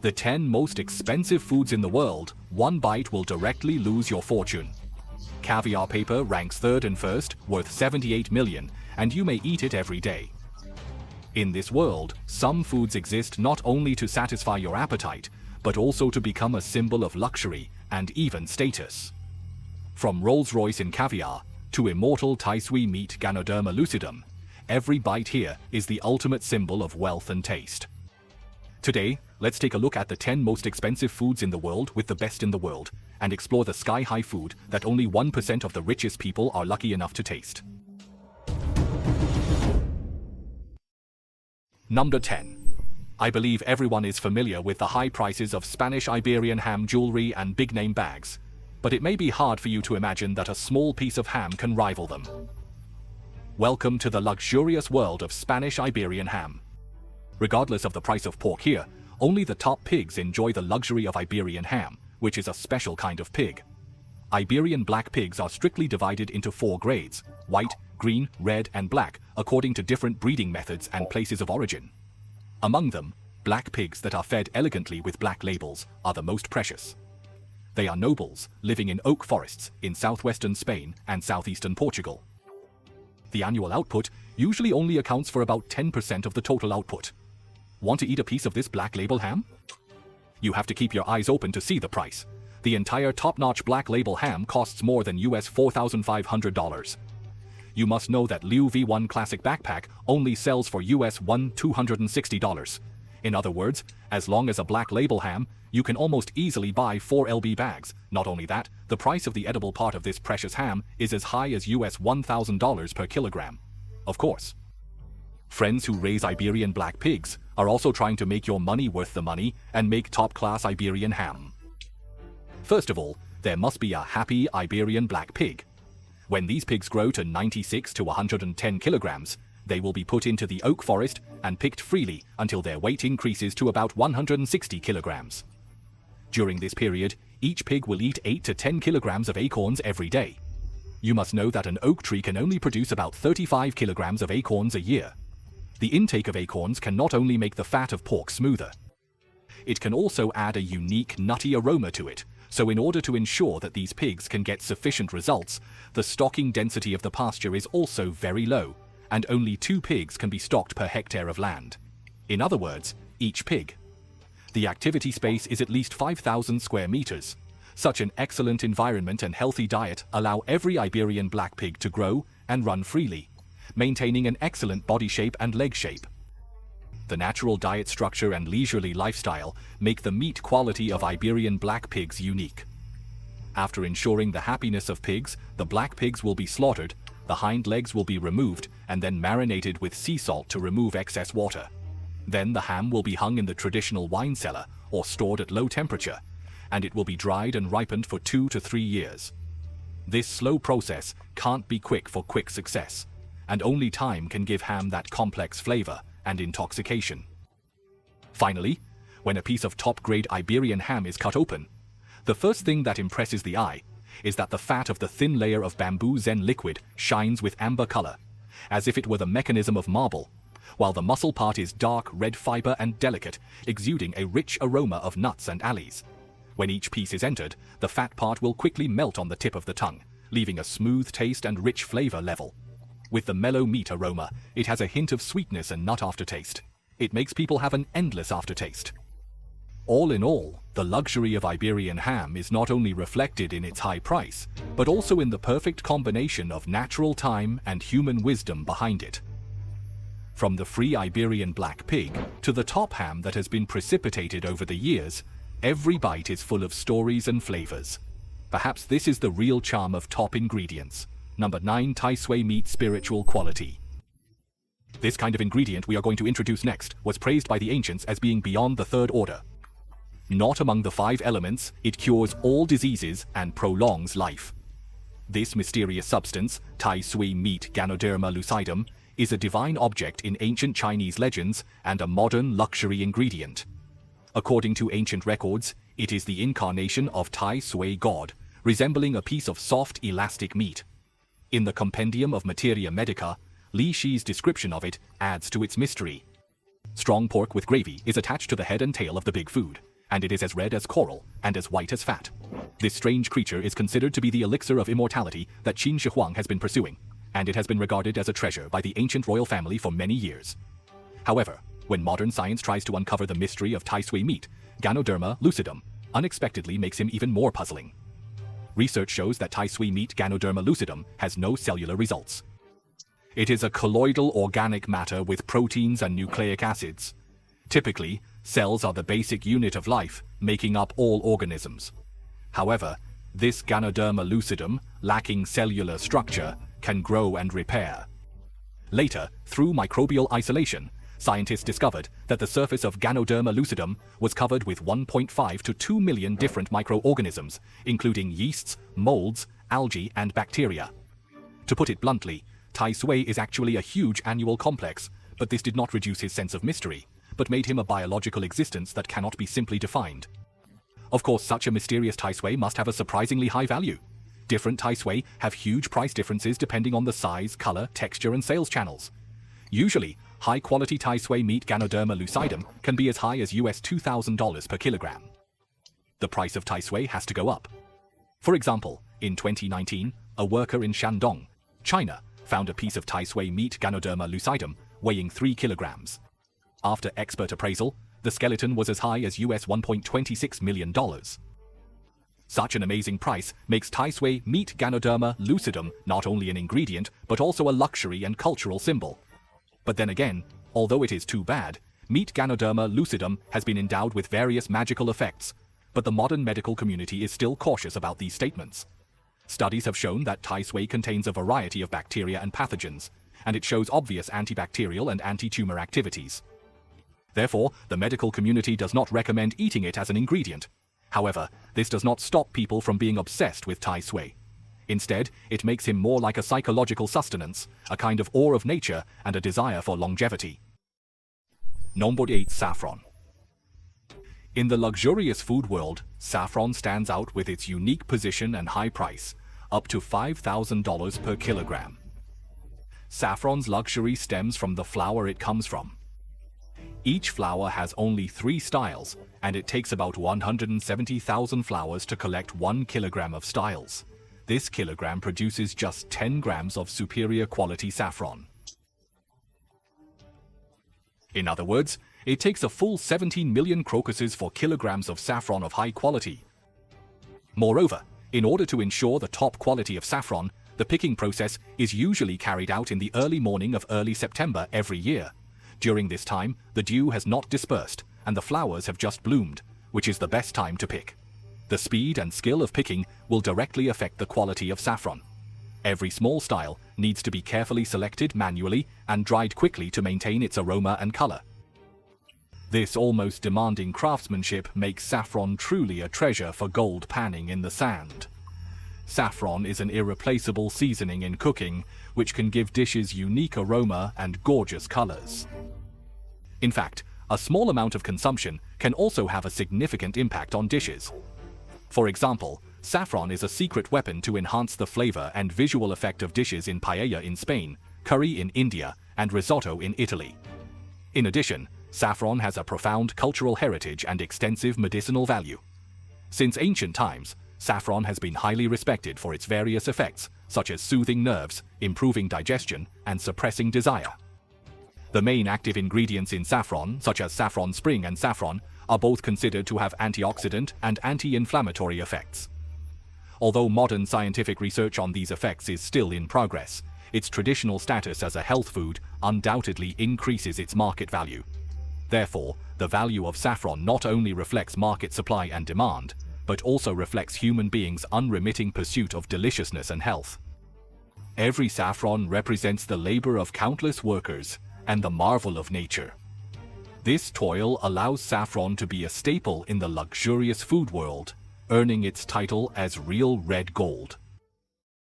The 10 most expensive foods in the world, one bite will directly lose your fortune. Caviar paper ranks third and first, worth 78 million, and you may eat it every day. In this world, some foods exist not only to satisfy your appetite, but also to become a symbol of luxury and even status. From Rolls-Royce in caviar to immortal Tai Sui meat Ganoderma lucidum, every bite here is the ultimate symbol of wealth and taste. Today, let's take a look at the 10 most expensive foods in the world with the best in the world, and explore the sky-high food that only 1% of the richest people are lucky enough to taste. Number 10. I believe everyone is familiar with the high prices of Spanish Iberian ham jewelry and big-name bags, but it may be hard for you to imagine that a small piece of ham can rival them. Welcome to the luxurious world of Spanish Iberian ham. Regardless of the price of pork here, only the top pigs enjoy the luxury of Iberian ham, which is a special kind of pig. Iberian black pigs are strictly divided into 4 grades: white, green, red, and black, according to different breeding methods and places of origin. Among them, black pigs that are fed elegantly with black labels are the most precious. They are nobles, living in oak forests in southwestern Spain and southeastern Portugal. The annual output usually only accounts for about 10% of the total output. Want to eat a piece of this black label ham? You have to keep your eyes open to see the price. The entire top-notch black label ham costs more than US $4,500. You must know that Liu V1 Classic Backpack only sells for US $1,260. In other words, as long as a black label ham, you can almost easily buy 4 LB bags. Not only that, the price of the edible part of this precious ham is as high as US $1,000 per kilogram. Of course. Friends who raise Iberian black pigs are also trying to make your money worth the money and make top-class Iberian ham. First of all, there must be a happy Iberian black pig. When these pigs grow to 96 to 110 kilograms, they will be put into the oak forest and picked freely until their weight increases to about 160 kilograms. During this period, each pig will eat 8 to 10 kilograms of acorns every day. You must know that an oak tree can only produce about 35 kilograms of acorns a year. The intake of acorns can not only make the fat of pork smoother, it can also add a unique nutty aroma to it. So in order to ensure that these pigs can get sufficient results, the stocking density of the pasture is also very low, and only 2 pigs can be stocked per hectare of land. In other words, each pig. The activity space is at least 5,000 square meters. Such an excellent environment and healthy diet allow every Iberian black pig to grow and run freely, maintaining an excellent body shape and leg shape. The natural diet structure and leisurely lifestyle make the meat quality of Iberian black pigs unique. After ensuring the happiness of pigs, the black pigs will be slaughtered, the hind legs will be removed, and then marinated with sea salt to remove excess water. Then the ham will be hung in the traditional wine cellar or stored at low temperature, and it will be dried and ripened for 2 to 3 years. This slow process can't be quick for quick success, and only time can give ham that complex flavor and intoxication. Finally, when a piece of top-grade Iberian ham is cut open, the first thing that impresses the eye is that the fat of the thin layer of bamboo zen liquid shines with amber color, as if it were the mechanism of marble, while the muscle part is dark red fiber and delicate, exuding a rich aroma of nuts and allies. When each piece is entered, the fat part will quickly melt on the tip of the tongue, leaving a smooth taste and rich flavor level. With the mellow meat aroma, it has a hint of sweetness and nut aftertaste. It makes people have an endless aftertaste. All in all, the luxury of Iberian ham is not only reflected in its high price, but also in the perfect combination of natural time and human wisdom behind it. From the free Iberian black pig to the top ham that has been precipitated over the years, every bite is full of stories and flavors. Perhaps this is the real charm of top ingredients. Number 9. Tai Sui meat spiritual quality. This kind of ingredient we are going to introduce next was praised by the ancients as being beyond the third order. Not among the 5 elements, it cures all diseases and prolongs life. This mysterious substance, Tai Sui meat Ganoderma lucidum, is a divine object in ancient Chinese legends and a modern luxury ingredient. According to ancient records, it is the incarnation of Tai Sui god, resembling a piece of soft, elastic meat. In the Compendium of Materia Medica, Li Shi's description of it adds to its mystery. Strong pork with gravy is attached to the head and tail of the big food. and it is as red as coral and as white as fat. This strange creature is considered to be the elixir of immortality that Qin Shi Huang has been pursuing, and it has been regarded as a treasure by the ancient royal family for many years. However, when modern science tries to uncover the mystery of Tai Sui meat, Ganoderma lucidum unexpectedly makes him even more puzzling. Research shows that Tai Sui meat Ganoderma lucidum has no cellular results. It is a colloidal organic matter with proteins and nucleic acids. Typically, cells are the basic unit of life, making up all organisms. However, this Ganoderma lucidum, lacking cellular structure, can grow and repair. Later, through microbial isolation, scientists discovered that the surface of Ganoderma lucidum was covered with 1.5 to 2 million different microorganisms, including yeasts, molds, algae, and bacteria. To put it bluntly, Tai Sui is actually a huge annual complex, but this did not reduce his sense of mystery, but made him a biological existence that cannot be simply defined. Of course, such a mysterious Tai Sui must have a surprisingly high value. Different Tai Sui have huge price differences depending on the size, color, texture, and sales channels. Usually, high-quality Tai Sui meat Ganoderma lucidum can be as high as US $2,000 per kilogram. The price of Tai Sui has to go up. For example, in 2019, a worker in Shandong, China, found a piece of Tai Sui meat Ganoderma lucidum weighing 3 kilograms. After expert appraisal, the skeleton was as high as US $1.26 million. Such an amazing price makes Tai Sui meat Ganoderma lucidum not only an ingredient, but also a luxury and cultural symbol. But then again, although it is too bad, meat Ganoderma lucidum has been endowed with various magical effects, but the modern medical community is still cautious about these statements. Studies have shown that Tai Sui contains a variety of bacteria and pathogens, and it shows obvious antibacterial and anti-tumor activities. Therefore, the medical community does not recommend eating it as an ingredient. However, this does not stop people from being obsessed with Tai Sui. Instead, it makes him more like a psychological sustenance, a kind of awe of nature, and a desire for longevity. Number 8. Saffron. In the luxurious food world, saffron stands out with its unique position and high price, up to $5,000 per kilogram. Saffron's luxury stems from the flower it comes from. Each flower has only 3 styles, and it takes about 170,000 flowers to collect 1 kilogram of styles. This kilogram produces just 10 grams of superior quality saffron. In other words, it takes a full 17 million crocuses for kilograms of saffron of high quality. Moreover, in order to ensure the top quality of saffron, the picking process is usually carried out in the early morning of early September every year. During this time, the dew has not dispersed, and the flowers have just bloomed, which is the best time to pick. The speed and skill of picking will directly affect the quality of saffron. Every small style needs to be carefully selected manually and dried quickly to maintain its aroma and color. This almost demanding craftsmanship makes saffron truly a treasure for gold panning in the sand. Saffron is an irreplaceable seasoning in cooking, which can give dishes unique aroma and gorgeous colors. In fact, a small amount of consumption can also have a significant impact on dishes. For example, saffron is a secret weapon to enhance the flavor and visual effect of dishes in paella in Spain, curry in India, and risotto in Italy. In addition, saffron has a profound cultural heritage and extensive medicinal value. Since ancient times, saffron has been highly respected for its various effects, such as soothing nerves, improving digestion, and suppressing desire. The main active ingredients in saffron, such as saffron spring and saffron, are both considered to have antioxidant and anti-inflammatory effects. Although modern scientific research on these effects is still in progress, its traditional status as a health food undoubtedly increases its market value. Therefore, the value of saffron not only reflects market supply and demand, but also reflects human beings' unremitting pursuit of deliciousness and health. Every saffron represents the labor of countless workers and the marvel of nature. This toil allows saffron to be a staple in the luxurious food world, earning its title as real red gold.